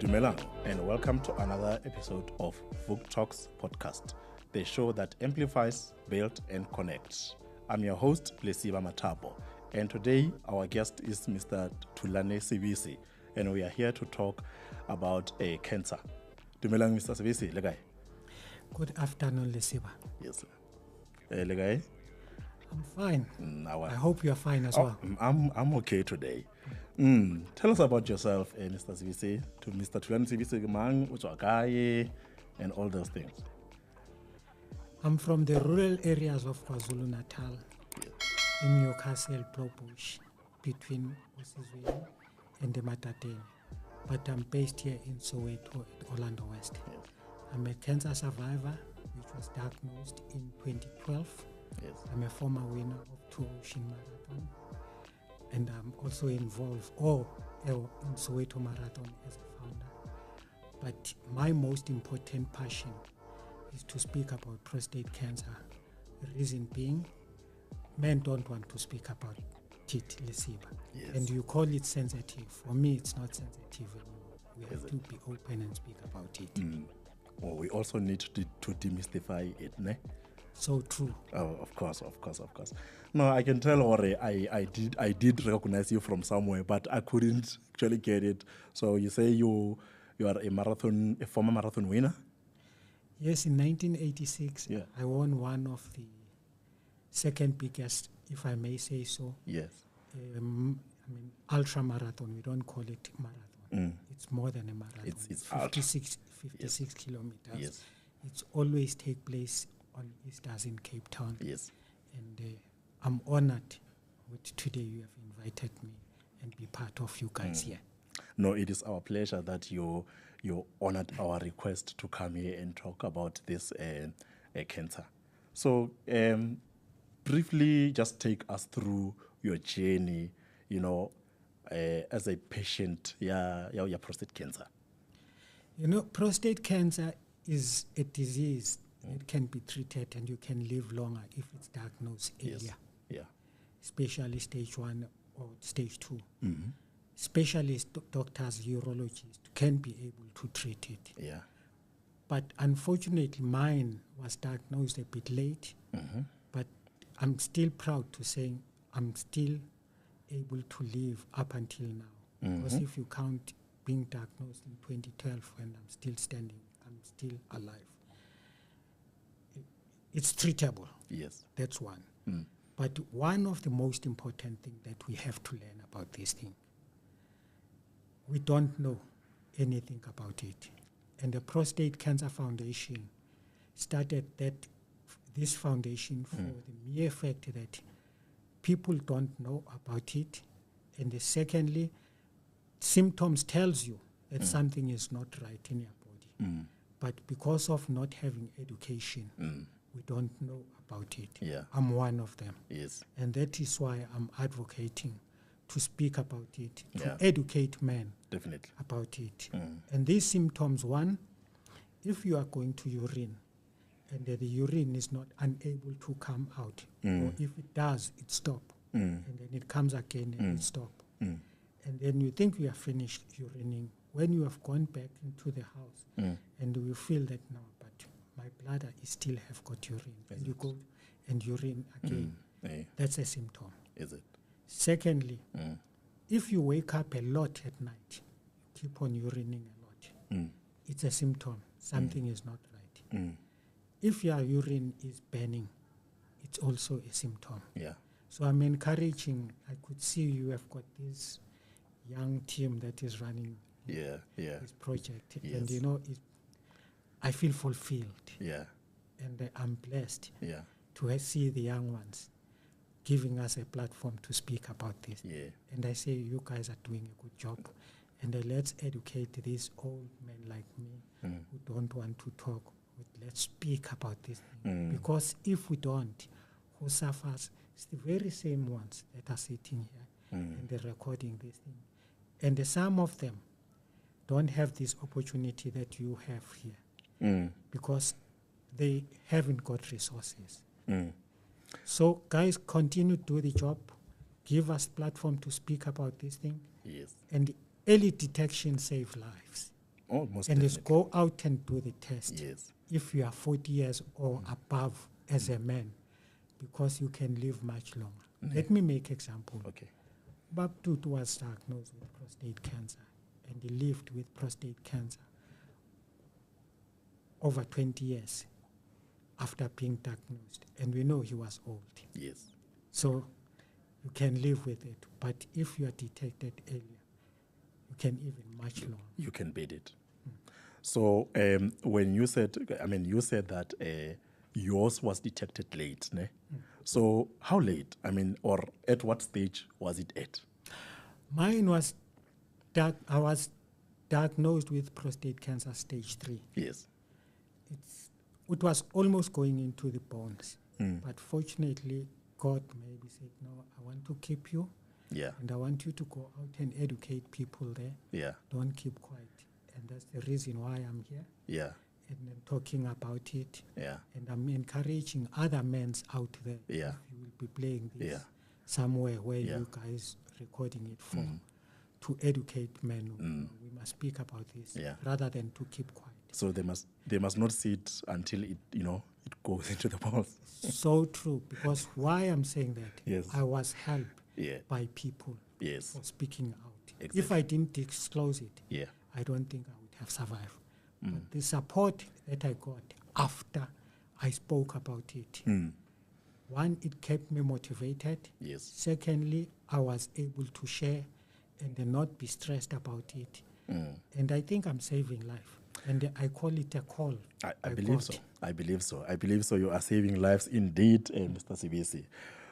Dumelang, and welcome to another episode of Vuk Talks podcast, the show that amplifies, builds, and connects. I'm your host, Plesiba Matapo, and today our guest is Mr. Thulani Sibisi, and we are here to talk about cancer. Dumelang, Mr. Sibisi, legai. Good afternoon, Lesiba. Yes, legai. I'm fine. I hope you are fine as well. I'm okay today. Tell us about yourself, Mr. Sibisi, to Mr. Thulani Sibisi, mang, uchwakaye, and all those things. I'm from the rural areas of KwaZulu-Natal, in Newcastle, Probush, between Osizwe and the Matatene. But I'm based here in Soweto at Orlando West. Yes. I'm a cancer survivor, which was diagnosed in 2012. Yes. I'm a former winner of 2 Ocean Marathon. And I'm also involved in Soweto Marathon as a founder. But my most important passion is to speak about prostate cancer. The reason being, men don't want to speak about it, Lesiba. Yes. And you call it sensitive. For me, it's not sensitive anymore. We have to be open and speak about it. Well, we also need to demystify it, ne? So true. Oh, of course. No, I can tell, Ore, I did recognize you from somewhere, but I couldn't actually get it. So you say you are a former marathon winner? Yes, in 1986, Yeah. I won one of the second biggest, if I may say so. Yes. Ultra marathon. We don't call it marathon. It's more than a marathon. It's 56 Yes. kilometers. Yes. It's always take place on Easters in Cape Town. Yes. And I'm honored with today you have invited me and be part of you guys here. No, it is our pleasure that you honored our request to come here and talk about this cancer. So, briefly, just take us through your journey, as a patient, your prostate cancer. Prostate cancer is a disease that can be treated and you can live longer if it's diagnosed earlier. Yeah. Especially stage 1 or stage 2. Specialist doctors, urologists can be able to treat it. Yeah. But unfortunately, mine was diagnosed a bit late. But I'm still proud to say I'm still able to live up until now. Because if you count being diagnosed in 2012 when I'm still standing, I'm still alive. It's treatable. Yes. That's one. But one of the most important things that we have to learn about this thing, we don't know anything about it. And the Prostate Cancer Foundation started this foundation for the mere fact that people don't know about it. And secondly, symptoms tells you that something is not right in your body. But because of not having education, we don't know about it. Yeah. I'm one of them. Yes. And that is why I'm advocating to speak about it, to Yeah. educate men Definitely. about it. And these symptoms, one, if you are going to urine and the urine is not unable to come out, or if it does, it stops. And then it comes again and it stops. And then you think you are finished urinating. When you have gone back into the house and you feel that, no, but my bladder is still have got urine. And you go and urine again. That's a symptom. Is it? Secondly, if you wake up a lot at night, you keep on urinating a lot, it's a symptom. Something is not right. If your urine is burning, it's also a symptom. Yeah. So I'm encouraging, I could see you have got this young team that is running this project. Yes. And I feel fulfilled. Yeah. And I'm blessed Yeah. to see the young ones giving us a platform to speak about this. Yeah. And I say you guys are doing a good job. And let's educate these old men like me who don't want to talk. Let's speak about this thing. Because if we don't, who suffers? It's the very same ones that are sitting here and they're recording this thing. And some of them don't have this opportunity that you have here because they haven't got resources. So guys, continue to do the job. Give us platform to speak about this thing. Yes. And early detection saves lives. Oh, most And it's definitely. go out and do the test. Yes. If you are 40 years or above as a man, because you can live much longer. Let me make example. Okay. Babtut was diagnosed with prostate cancer, and he lived with prostate cancer over 20 years after being diagnosed. And we know he was old. Yes. So you can live with it. But if you are detected earlier, you can even much longer. You can beat it. So when you said, you said that yours was detected late, ne? So how late? Or at what stage was it at? Mine was, I was diagnosed with prostate cancer stage 3. Yes. It was almost going into the bones. But fortunately, God maybe said, no, I want to keep you. Yeah. And I want you to go out and educate people there. Yeah. Don't keep quiet. And that's the reason why I'm here. Yeah. And I'm talking about it. Yeah. And I'm encouraging other men out there. Yeah. If you will be playing this Yeah. somewhere where Yeah. you guys recording it for, to educate men. We must speak about this rather than to keep quiet. So they must not see it until it goes into the balls. So true, because why I'm saying that, Yes. I was helped Yeah. by people Yes. for speaking out. Exactly. If I didn't disclose it, Yeah. I don't think I would have survived. But the support that I got after I spoke about it, one, it kept me motivated. Yes. Secondly, I was able to share and then not be stressed about it. And I think I'm saving life. And I call it a call. I believe so. I believe so. I believe so. You are saving lives indeed, Mr. Sibisi.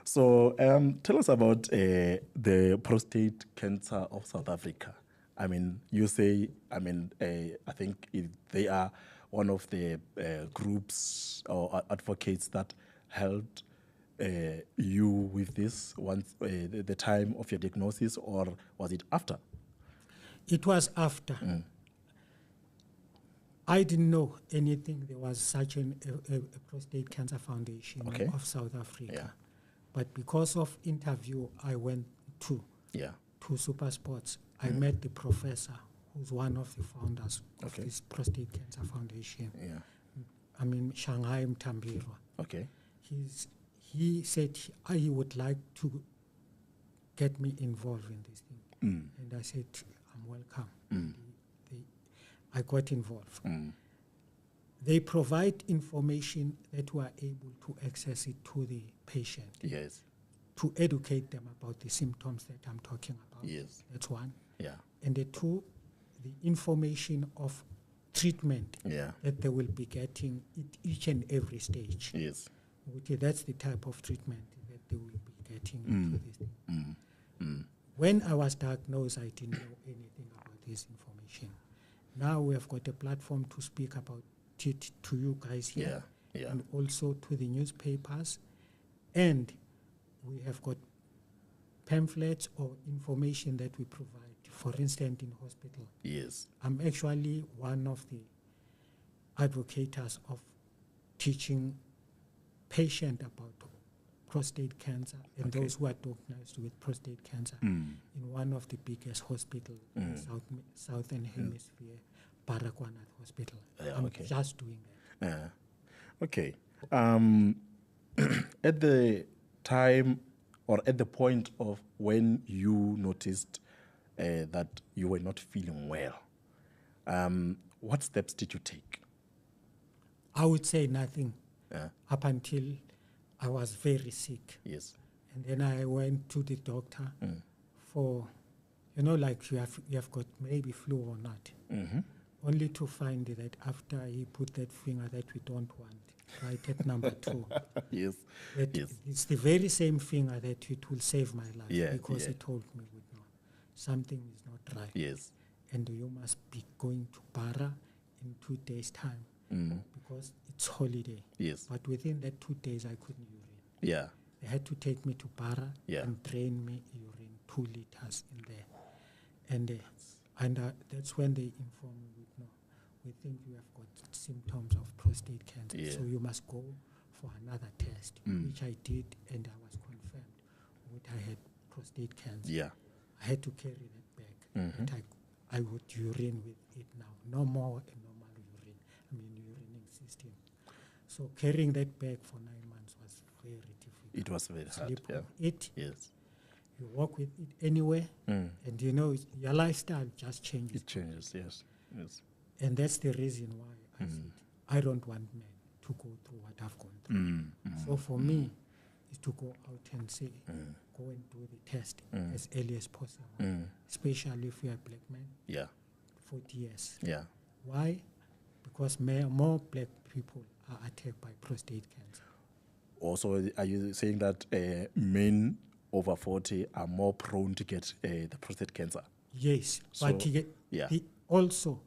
So tell us about the prostate cancer of South Africa. You say, I think they are one of the groups or advocates that helped you with this once the time of your diagnosis, or was it after? It was after. I didn't know anything. There was such a prostate cancer foundation of South Africa. Yeah. But because of interview I went to Super Sports, I met the professor who's one of the founders of this prostate cancer foundation. Yeah. Shanghai Mtambirwa. Okay. He said he would like to get me involved in this thing. And I said, I'm welcome. I got involved. They provide information that we are able to access it to the patient. Yes. To educate them about the symptoms that I'm talking about. Yes. That's one. Yeah. And the two, the information of treatment that they will be getting at each and every stage. Yes. Okay, that's the type of treatment that they will be getting into this thing. When I was diagnosed, I didn't know anything about this information. Now we have got a platform to speak about it to you guys here, and also to the newspapers, and we have got pamphlets or information that we provide, for instance, in hospital. Yes. I'm actually one of the advocates of teaching patients about prostate cancer and those who are diagnosed with prostate cancer in one of the biggest hospitals in Southern Hemisphere, Baragwanath Hospital. I'm just doing that. Okay. At the time or at the point of when you noticed that you were not feeling well, what steps did you take? I would say nothing up until I was very sick. Yes. And then I went to the doctor for, like you have got maybe flu or not. Only to find that after he put that finger that we don't want, right at number 2. Yes. It's the very same finger that it will save my life because he told me, no, something is not right. Yes. And you must be going to Bara in 2 days' time because it's holiday. Yes. But within that 2 days, I couldn't urine. Yeah. They had to take me to Bara and drain me urine 2 liters in there. And that's when they informed me, no, we think you have got symptoms of prostate cancer, so you must go for another test, which I did, and I was confirmed that I had prostate cancer. Yeah. I had to carry that bag that I would urine with it now. No more a normal urinating system. So carrying that bag for 9 months was very difficult. It was very hard. Sleep Yeah. on it. Yes. You walk with it anywhere, and your lifestyle just changes. It changes. Yes. Yes. And that's the reason why I said I don't want men to go through what I've gone through. So for me, is to go out and say, go and do the test as early as possible, especially if you're a black man. Yeah. 40 years. Yeah. Why? Because more black people are attacked by prostate cancer. Also, are you saying that men over 40 are more prone to get the prostate cancer? Yes, So, but also,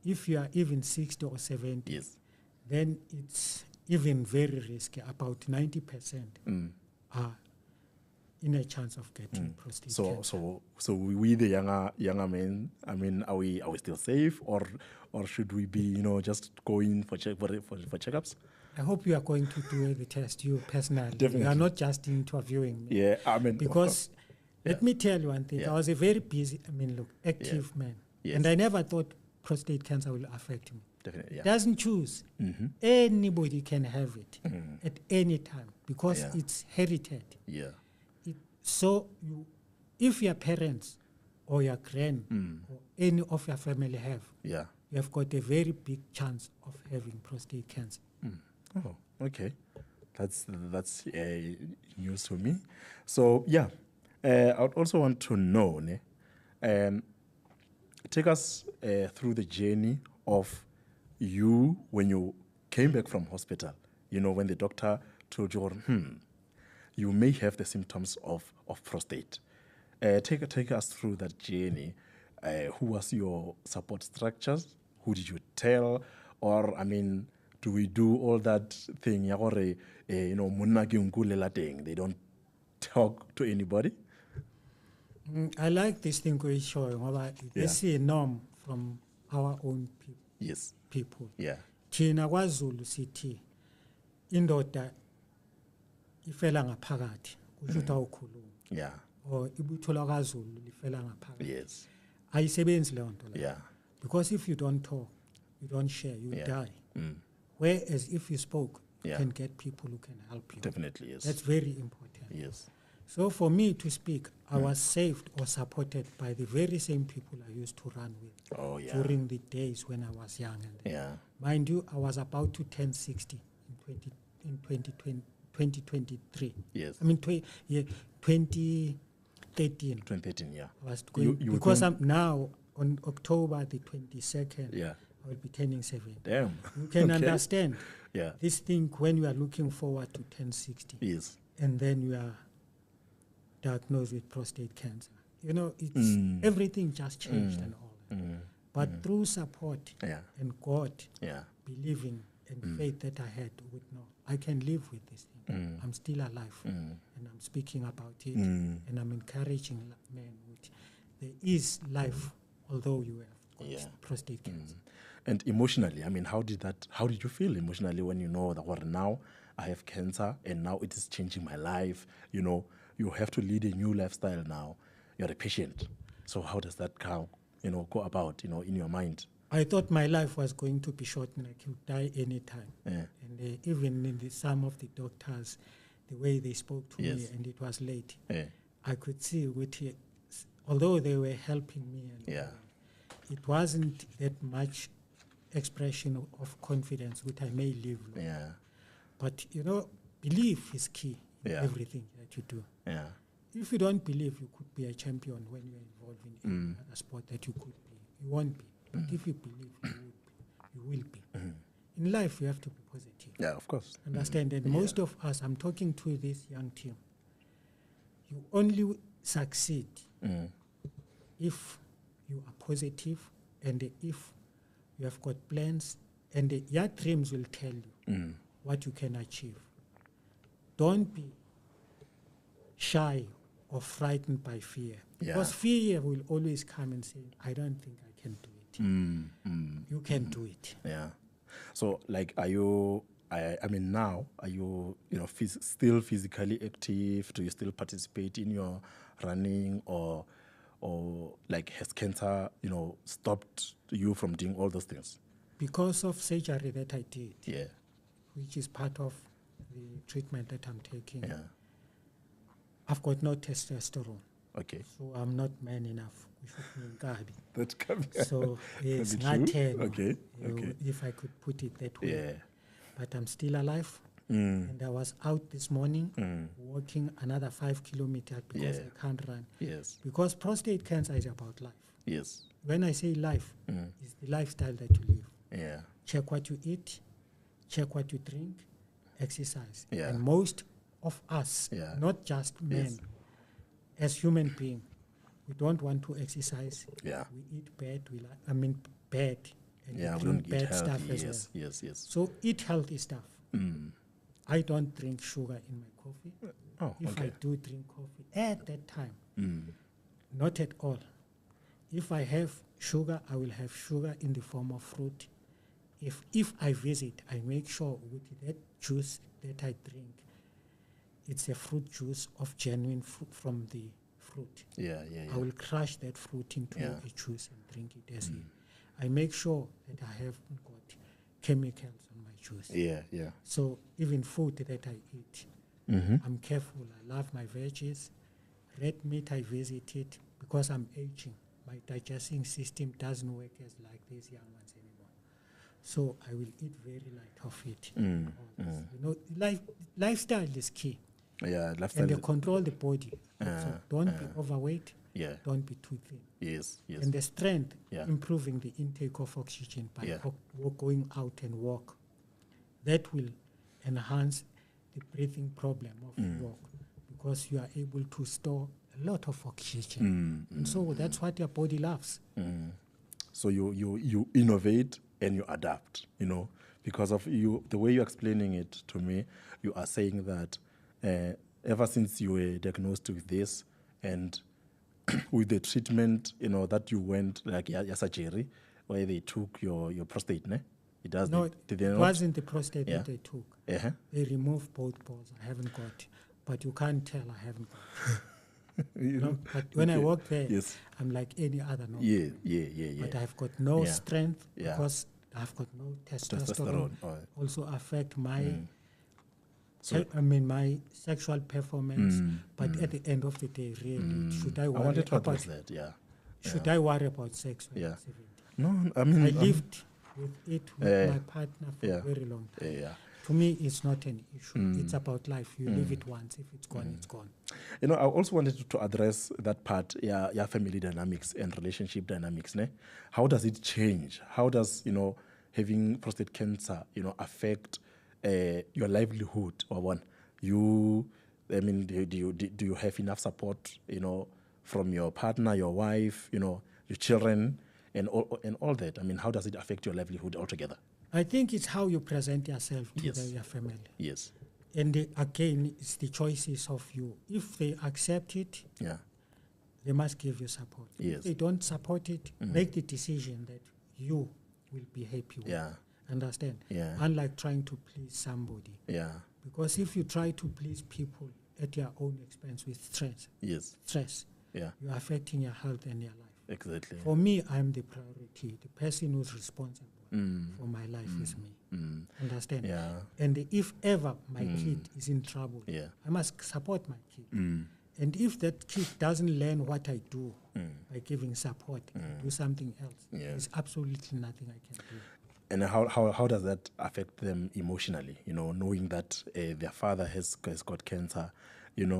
if you are even 60 or 70, yes, then it's even very risky. About 90% are in a chance of getting prostate cancer. So we the younger men, I mean, are we still safe, or should we be just going for checkups? I hope you are going to do the test, you personally. Definitely. You are not just interviewing me. Yeah, I mean, because let me tell you one thing. I was a very busy, active man. Yes. And I never thought prostate cancer will affect me. Definitely, It doesn't choose. Anybody can have it at any time because it's herited. Yeah. So if your parents or your grand or any of your family have, you have got a very big chance of having prostate cancer. Oh, okay. That's news to me. So I would also want to know, take us through the journey of you when you came back from hospital. When the doctor told you, you may have the symptoms of prostate. Take us through that journey. Who was your support structures? Who did you tell? Or do we do all that thing? They don't talk to anybody. I like this thing we're showing. This is a norm from our own people. Yes. People. Yeah. Thina kwaZulu sithi indoda ifela ngaphakathi kusho ukuthi awukhulumi. Yeah. Or ibutho lakwaZulu lifela ngaphakathi. Yes. Ayisebenzi leyo nto leyo. Yeah. Because if you don't talk, you don't share, you die. Whereas if you spoke, you can get people who can help you. Definitely, yes. That's very important. Yes. So for me to speak, I was saved or supported by the very same people I used to run with during the days when I was young. And mind you, I was about to turn 60 in 2023. Yes. 2013. 2013, yeah. I was going, because I'm now on October the 22nd. I will be turning 70. Damn. You can understand Yeah. this thing when you are looking forward to turn 60. Yes. And then you are diagnosed with prostate cancer. It's everything just changed and all that. But through support and God believing and faith that I had with I can live with this thing. I'm still alive and I'm speaking about it and I'm encouraging men with there is life although you have got prostate cancer. And emotionally, how did you feel emotionally when you know that now I have cancer and now it is changing my life? You have to lead a new lifestyle now. You're a patient. So how does that go about, in your mind? I thought my life was going to be short and I could die anytime. And even in some of the doctors, the way they spoke to me and it was late, I could see although they were helping me, it wasn't that much expression of confidence which I may live long. But, belief is key in everything that you do. If you don't believe you could be a champion when you're involved in a sport that you could be, you won't be. But if you believe you will be. In life, you have to be positive. Yeah, of course. Understand? And most of us, I'm talking to this young team, you only succeed if you are positive and if you have got plans and your dreams will tell you what you can achieve. Don't be shy or frightened by fear. Because fear will always come and say, I don't think I can do it. You can do it. Yeah. So, are you, now, are you, still physically active? Do you still participate in your running or or like has cancer, stopped you from doing all those things? Because of surgery that I did, Yeah. which is part of the treatment that I'm taking, Yeah. I've got no testosterone. Okay. So I'm not man enough. That can be, so it's can not be true. 10. Okay. Okay. If I could put it that way. Yeah. But I'm still alive. And I was out this morning walking another 5 kilometers because I can't run. Yes. Because prostate cancer is about life. Yes. When I say life, it's the lifestyle that you live. Yeah. Check what you eat, check what you drink, exercise. Yeah. And most of us, not just men, as human beings, we don't want to exercise. Yeah. We eat bad. Bad. And Yeah, we we don't drink eat bad healthy. stuff as Yes, well. yes, yes. So eat healthy stuff. I don't drink sugar in my coffee. Oh, If okay. I do drink coffee at that time, not at all. If I have sugar, I will have sugar in the form of fruit. If I visit, I make sure with that juice that I drink, it's a fruit juice of genuine fruit from the fruit. Yeah. I will crush that fruit into Yeah. a juice and drink it as it. I make sure that I haven't got chemicals on my juice. Yeah. So even food that I eat, I'm careful. I love my veggies. Red meat, I visit it because I'm aging. My digesting system doesn't work as like these young ones anymore. So I will eat very light of it. All this. Lifestyle is key. Yeah, lifestyle. And they control the body. So don't be overweight. Yeah. Don't be too thin. Yes. And the strength, Yeah. improving the intake of oxygen by Yeah. going out and walk. That will enhance the breathing problem of walk because you are able to store a lot of oxygen. And so that's what your body loves. So you innovate and you adapt, because of the way you're explaining it to me. You are saying that ever since you were diagnosed with this and with the treatment, that you went, like your surgery, where they took your prostate, ne? It does. No, did they it not? wasn't the prostate that they took. Uh-huh. They removed both balls. I haven't got, but you can't tell I haven't got. But when I walk there, Yes. I'm like any other normal. Yeah. But I've got no Yeah. strength Yeah. because I've got no testosterone. Testosterone. Oh. Also affect my my sexual performance. But at the end of the day, really, should I I worry wanted to about address that. Yeah. should I worry about sex when Yeah. I'm 70? No, I mean, I lived with it with my partner for Yeah. a very long time. Yeah. To me, it's not an issue. It's about life. You live it once. If it's gone, it's gone. I also wanted to address that part, your family dynamics and relationship dynamics. Ne? How does it change? How does, having prostate cancer, affect your livelihood? Or one, do you have enough support, from your partner, your wife, your children, and all that? I mean, how does it affect your livelihood altogether? I think it's how you present yourself to Yes. your family. Yes. And again, it's the choices of you. If they accept it, Yeah. they must give you support. Yes. If they don't support it, make the decision that you will be happy with. Yeah. Understand? Yeah. Unlike trying to please somebody. Yeah. Because if you try to please people at your own expense with Yes. stress, Yeah. you're affecting your health and your life. Exactly. For me, I'm the priority. The person who's responsible for my life is me. Understand? Yeah. And if ever my kid is in trouble, Yeah. I must support my kid. And if that kid doesn't learn what I do by giving support and do something else, there's absolutely nothing I can do. And how does that affect them emotionally? Knowing that their father has got cancer, there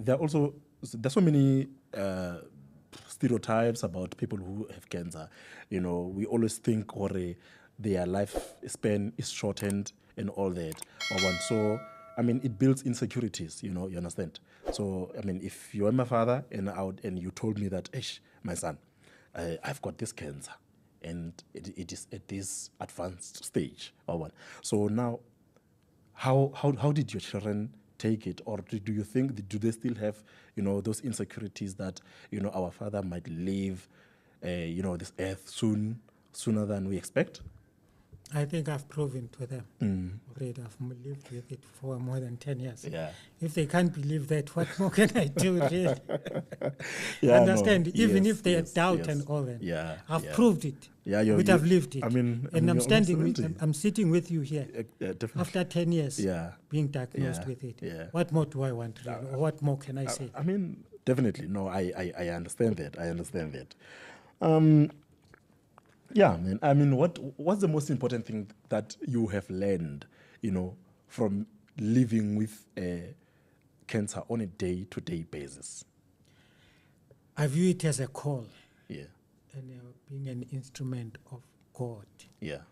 are also there's so many stereotypes about people who have cancer. We always think their lifespan is shortened and all that. So it builds insecurities. You understand. So if you are my father and you told me that, my son, I've got this cancer. And it is at this advanced stage or what. So now, how did your children take it, or do you think do they still have those insecurities that our father might leave this earth sooner than we expect? I think I've proven to them already. I've lived with it for more than 10 years. Yeah. If they can't believe that, what more can I do, really? Yeah, Understand? no. Even Yes, if they yes, doubt yes. and all that, Yeah, I've yeah. proved it. Yeah, I've lived it. I mean, and I'm you're standing almost with, 70. I'm sitting with you here Definitely. after 10 years Yeah. being diagnosed Yeah, with it. yeah. What more do I want, really? Or what more can I say? I mean, definitely. No, I understand that. I understand that. Yeah, man. I mean, what's the most important thing that you have learned, from living with cancer on a day-to-day basis? I view it as a call Yeah, and being an instrument of God. yeah,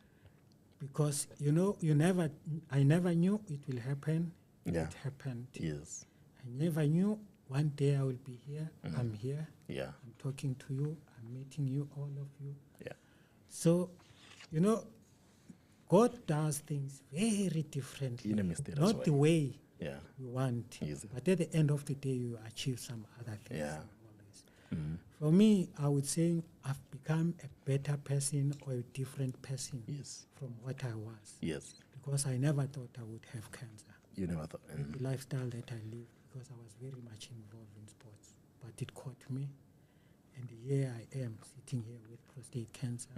Because, I never knew it will happen. yeah. It happened. Yes. I never knew one day I will be here. I'm here. Yeah, I'm talking to you. I'm meeting you, all of you. yeah. So, God does things very differently. In a mysterious Not way. the way Yeah, you want. Yes. But at the end of the day, you achieve some other things. Yeah. Always. For me, I would say I've become a better person or a different person yes, from what I was. yes. Because I never thought I would have cancer. You never thought. The lifestyle that I lived, because I was very much involved in sports. But it caught me. And here I am sitting here with prostate cancer.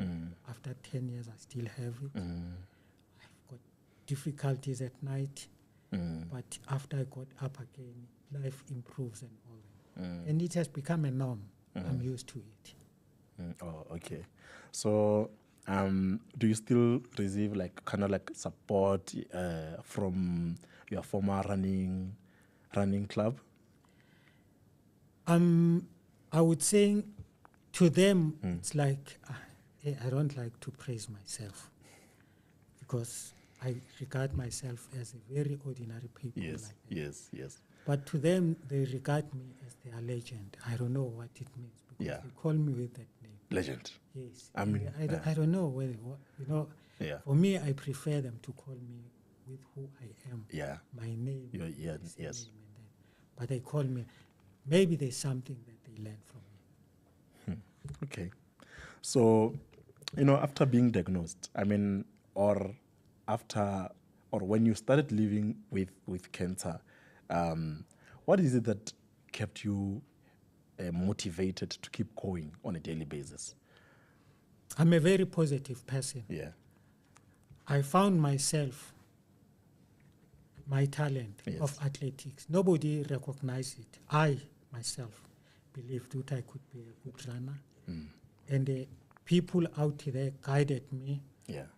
After 10 years, I still have it. I've got difficulties at night. But after I got up again, life improves and all that. And it has become a norm. I'm used to it. Oh, okay. So, do you still receive kind of support from your former running club? I would say to them, it's like, I don't like to praise myself because I regard myself as a very ordinary people. Yes, like that. yes. But to them, they regard me as their legend. I don't know what it means because they call me with that name. Legend. Yes. I mean, I don't know whether, Yeah. For me, I prefer them to call me with who I am. Yeah. My name. Yes. Name and that. But they call me, maybe there's something that they learn from me. Okay. So, after being diagnosed, or when you started living with cancer, what is it that kept you motivated to keep going on a daily basis? I'm a very positive person. Yeah. I found myself, my talent of athletics. Nobody recognized it. I, myself, believed that I could be a good runner. And people out there guided me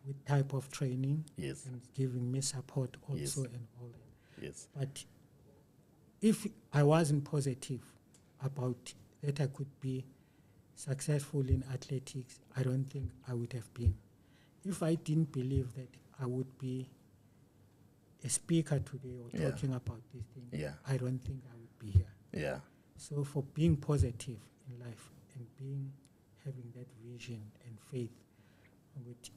with type of training and giving me support also and all that. Yes. But if I wasn't positive about that I could be successful in athletics, I don't think I would have been. If I didn't believe that I would be a speaker today or talking about this thing, I don't think I would be here. Yeah. So for being positive in life and having that vision and faith with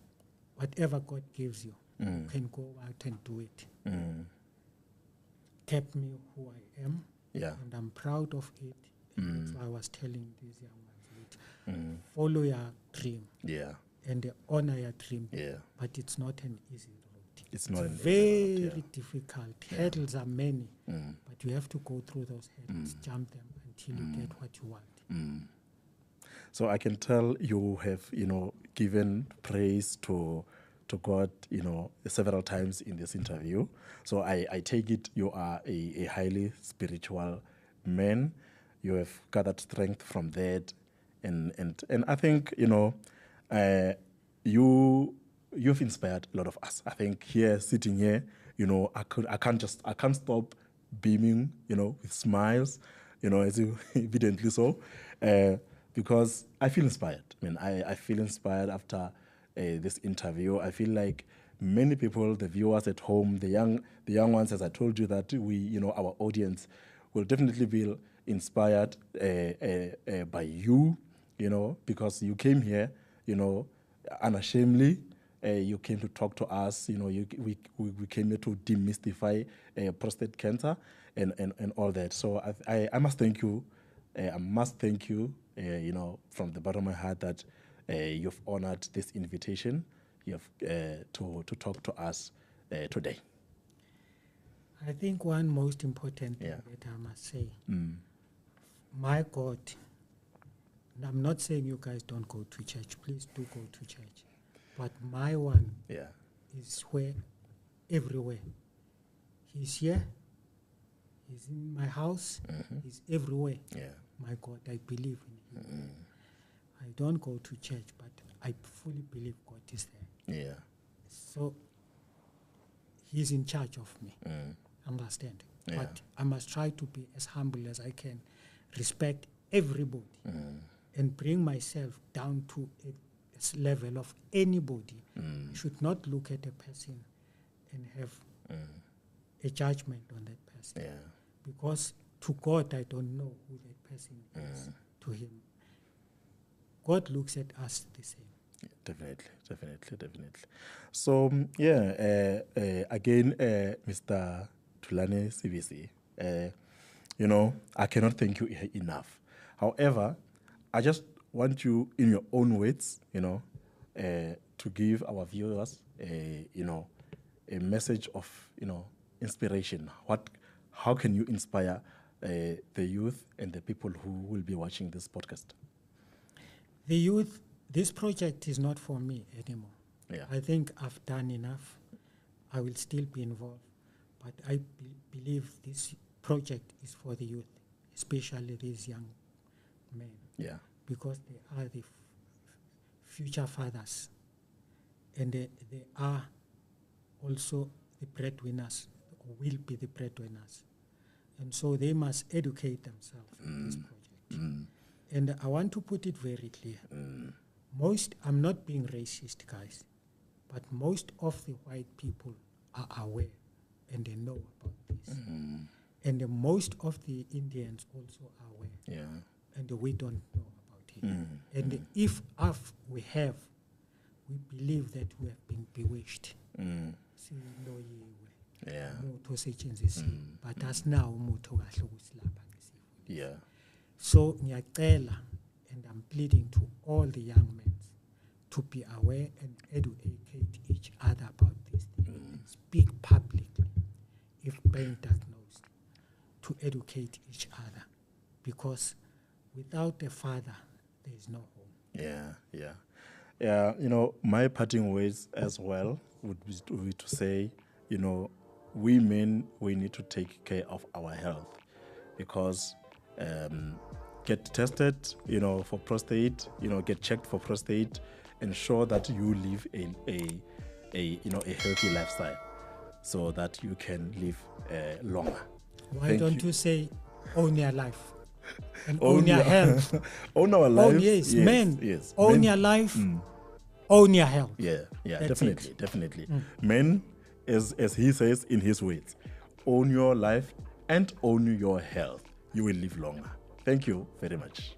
whatever God gives you, you can go out and do it. Kept me who I am, and I'm proud of it. And that's why I was telling these young ones, follow your dream, and honor your dream. But it's not an easy road. It's not very difficult. Hurdles are many, but you have to go through those hurdles, jump them until you get what you want. So I can tell you have, given praise to God, several times in this interview. So I take it you are a highly spiritual man. You have gathered strength from that, and I think you've inspired a lot of us. I think sitting here, I can't stop beaming, with smiles, as you evidently so. Because I feel inspired. I feel inspired after this interview. I feel like many people, the viewers at home, the young ones, as I told you, that our audience will definitely feel inspired by you, because you came here, unashamedly. You came to talk to us. We came here to demystify prostate cancer and all that. So I must thank you. I must thank you. From the bottom of my heart that you've honored this invitation you have to talk to us today? I think one most important thing that I must say, my God, and I'm not saying you guys don't go to church. Please do go to church. But my one is where, everywhere. He's here. He's in my house. He's everywhere. My God, I believe in him. I don't go to church, but I fully believe God is there. So he's in charge of me. Understand? But I must try to be as humble as I can, respect everybody, and bring myself down to a level of anybody. Should not look at a person and have a judgment on that person. Because to God, I don't know who that person is. To him, God looks at us the same. Definitely. So, again, Mr. Thulani Sibisi, I cannot thank you enough. However, I just want you, in your own words, to give our viewers, a message of, inspiration. How can you inspire the youth and the people who will be watching this podcast? The youth, this project is not for me anymore. I think I've done enough. I will still be involved. But I believe this project is for the youth, especially these young men. Because they are the future fathers. And they are also the breadwinners, or will be the breadwinners. And so they must educate themselves in this project. And I want to put it very clear. I'm not being racist, guys, but most of the white people are aware and they know about this. And most of the Indians also are aware. And we don't know about it. And if we believe that we have been bewitched. But as now, so ngiyacela, and I'm pleading to all the young men to be aware and educate each other about this thing. Speak publicly, if being diagnosed, to educate each other, because without a father, there is no home. My parting words as well would be to say, we men, we need to take care of our health, because get tested, for prostate, get checked for prostate, ensure that you live in a healthy lifestyle so that you can live longer. Why don't you say own your life and own your health? Own our life. Yes, men. Own your life. Own your health. Definitely. Men, as he says in his words, own your life and own your health. You will live longer. Thank you very much.